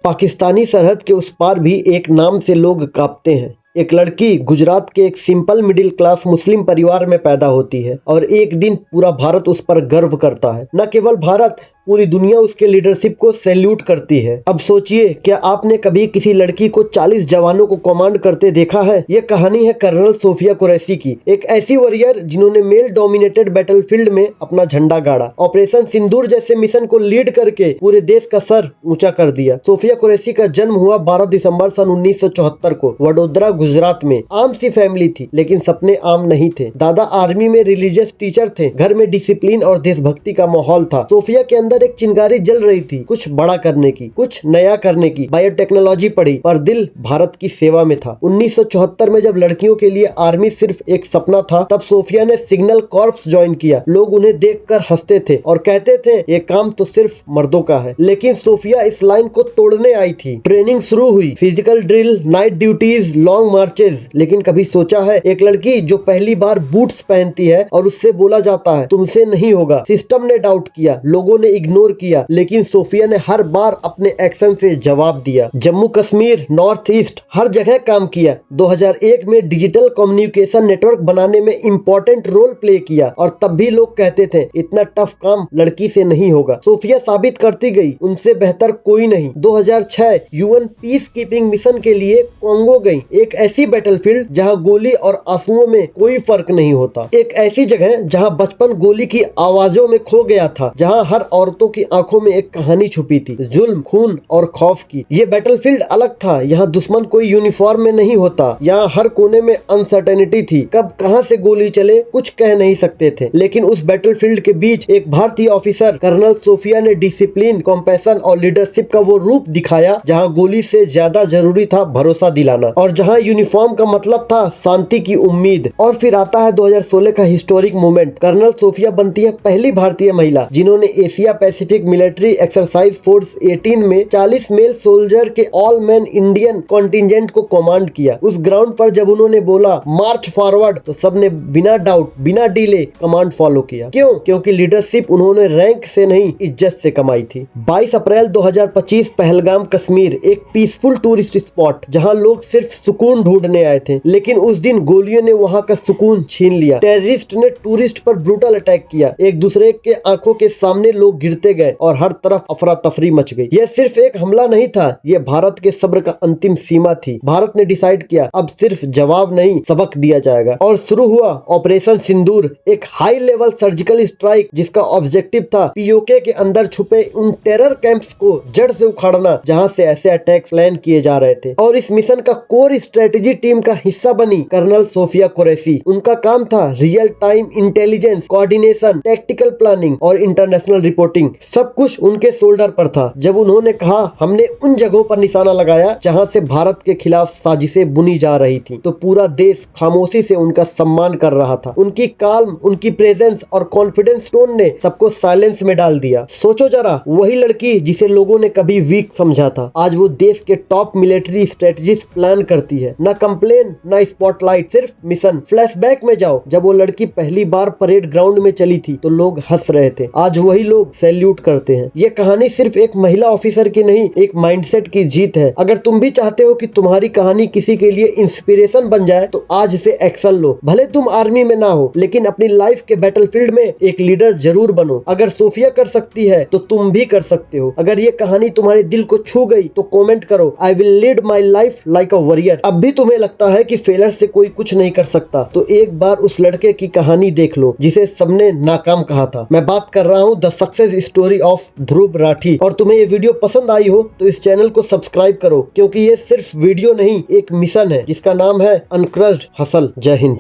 पाकिस्तानी सरहद के उस पार भी एक नाम से लोग कांपते हैं। एक लड़की गुजरात के एक सिंपल मिडिल क्लास मुस्लिम परिवार में पैदा होती है और एक दिन पूरा भारत उस पर गर्व करता है। न केवल भारत, पूरी दुनिया उसके लीडरशिप को सैल्यूट करती है। अब सोचिए, क्या आपने कभी किसी लड़की को 40 जवानों को कमांड करते देखा है? ये कहानी है कर्नल सोफिया कुरैशी की, एक ऐसी वॉरियर जिन्होंने मेल डोमिनेटेड बैटलफील्ड में अपना झंडा गाड़ा, ऑपरेशन सिंदूर जैसे मिशन को लीड करके पूरे देश का सर ऊंचा कर दिया। सोफिया कुरैशी का जन्म हुआ 12 दिसंबर सन 1974 को वडोदरा, गुजरात में। आम सी फैमिली थी, लेकिन सपने आम नहीं थे। दादा आर्मी में रिलीजियस टीचर थे, घर में डिसिप्लिन और देशभक्ति का माहौल था। सोफिया के अंदर एक चिंगारी जल रही थी, कुछ बड़ा करने की, कुछ नया करने की। बायोटेक्नोलॉजी पढ़ी, पर दिल भारत की सेवा में था। 1974 में जब लड़कियों के लिए आर्मी सिर्फ एक सपना था, तब सोफिया ने सिग्नल कॉर्प्स ज्वाइन किया। लोग उन्हें देखकर हंसते थे और कहते थे ये काम तो सिर्फ मर्दों का है, लेकिन सोफिया इस लाइन को तोड़ने आई थी। ट्रेनिंग शुरू हुई, physical drill, night duties, long marches. लेकिन कभी सोचा है, एक लड़की जो पहली बार बूट्स पहनती है और उससे बोला जाता है तुमसे नहीं होगा। सिस्टम ने डाउट किया, लोगों ने इग्नोर किया, लेकिन सोफिया ने हर बार अपने एक्शन से जवाब दिया। जम्मू कश्मीर, नॉर्थ ईस्ट, हर जगह काम किया। 2001 में डिजिटल कम्युनिकेशन नेटवर्क बनाने में इम्पोर्टेंट रोल प्ले किया और तब भी लोग कहते थे इतना टफ काम लड़की से नहीं होगा। सोफिया साबित करती गई, उनसे बेहतर कोई नहीं। 2006 यूएन पीस कीपिंग मिशन के लिए कॉन्गो गई, एक ऐसी बैटलफील्ड जहां गोली और आंसुओं में कोई फर्क नहीं होता। एक ऐसी जगह जहां बचपन गोली की आवाजों में खो गया था, जहां हर औरतों की आंखों में एक कहानी छुपी थी, जुल्म, खून और खौफ की। ये बैटलफील्ड अलग था, यहाँ दुश्मन कोई यूनिफॉर्म में नहीं होता। यहाँ हर कोने में अनसर्टेनिटी थी, कब कहां से गोली चले कुछ कह नहीं सकते थे। लेकिन उस बैटलफील्ड के बीच एक भारतीय ऑफिसर कर्नल सोफिया ने डिसिप्लिन, कॉम्पैशन और लीडरशिप का वो रूप दिखाया जहाँ गोली से ज्यादा जरूरी था भरोसा दिलाना, और जहाँ यूनिफॉर्म का मतलब था शांति की उम्मीद। और फिर आता है 2016 का हिस्टोरिक मोमेंट। कर्नल सोफिया बनती है पहली भारतीय महिला जिन्होंने Asia Pacific military exercise force 18 में 40 मेल सोल्जर के ऑल मैन इंडियन कॉन्टिजेंट को कमांड किया। उस ग्राउंड पर जब उन्होंने बोला मार्च फॉरवर्ड, तो सबने बिना डाउट, बिना डिले कमांड फॉलो किया। क्यों? क्योंकि लीडरशिप उन्होंने रैंक से नहीं, इज्जत से कमाई थी। 22 अप्रैल 2025 पहलगाम, कश्मीर, एक पीसफुल टूरिस्ट स्पॉट जहां लोग सिर्फ सुकून ढूंढने आए थे, लेकिन उस दिन गोलियों ने वहां का सुकून छीन लिया। टेररिस्ट ने टूरिस्ट पर ब्रूटल अटैक किया, एक दूसरे के आंखों के सामने लोग गिरते गए और हर तरफ अफरा तफरी मच गई। यह सिर्फ एक हमला नहीं था, यह भारत के सब्र का अंतिम सीमा थी। भारत ने डिसाइड किया अब सिर्फ जवाब नहीं, सबक दिया जाएगा। और शुरू हुआ ऑपरेशन सिंदूर, एक हाई लेवल सर्जिकल स्ट्राइक जिसका ऑब्जेक्टिव था पीओके के अंदर छुपे उन टेरर कैंप्स को जड़ से उखाड़ना जहां से ऐसे अटैक प्लान किए जा रहे थे। और इस मिशन का कोर स्ट्रेटेजी टीम का हिस्सा बनी कर्नल सोफिया कुरैशी। उनका काम था real time intelligence, coordination, tactical planning और इंटरनेशनल रिपोर्टिंग। सब कुछ उनके शोल्डर पर था। जब उन्होंने कहा हमने उन जगहों पर निशाना लगाया जहां से भारत के खिलाफ साजिशें बुनी जा रही थी, तो पूरा देश खामोशी से उनका सम्मान कर रहा था। उनकी काल्म, उनकी प्रेजेंस और कॉन्फिडेंस टोन ने सबको साइलेंस में डाल दिया। सोचो जरा, वही लड़की जिसे लोगों ने कभी वीक समझा था, आज वो देश के टॉप मिलिट्री स्ट्रेटजीज प्लान करती है। ना कंप्लेन, ना स्पॉटलाइट, सिर्फ मिशन। फ्लैशबैक में जाओ, जब वो लड़की पहली बार परेड ग्राउंड में चली थी तो लोग हंस रहे थे, आज वही लोग सैल्यूट करते हैं। ये कहानी सिर्फ एक महिला ऑफिसर की नहीं, एक माइंडसेट की जीत है। अगर तुम भी चाहते हो कि तुम्हारी कहानी किसी के लिए इंस्पिरेशन बन जाए, तो आज से एक्शन लो। भले तुम आर्मी में ना हो, लेकिन अपनी लाइफ के बैटलफील्ड में एक लीडर जरूर बनो। अगर सोफिया कर सकती है तो तुम भी कर सकते हो। अगर ये कहानी तुम्हारे दिल को छू गई तो कमेंट करो I will lead my life like a warrior. अब भी तुम्हें लगता है कि फेलर से कोई कुछ नहीं कर सकता, तो एक बार उस लड़के की कहानी देख लो जिसे सबने नाकाम कहा था। मैं बात कर रहा हूँ the success story of Dhruv Rathee. और तुम्हें ये वीडियो पसंद आई हो तो इस चैनल को सब्सक्राइब करो, क्योंकि ये सिर्फ वीडियो नहीं, एक मिशन है जिसका नाम है अनक्रस्ड हसल। जय हिंद।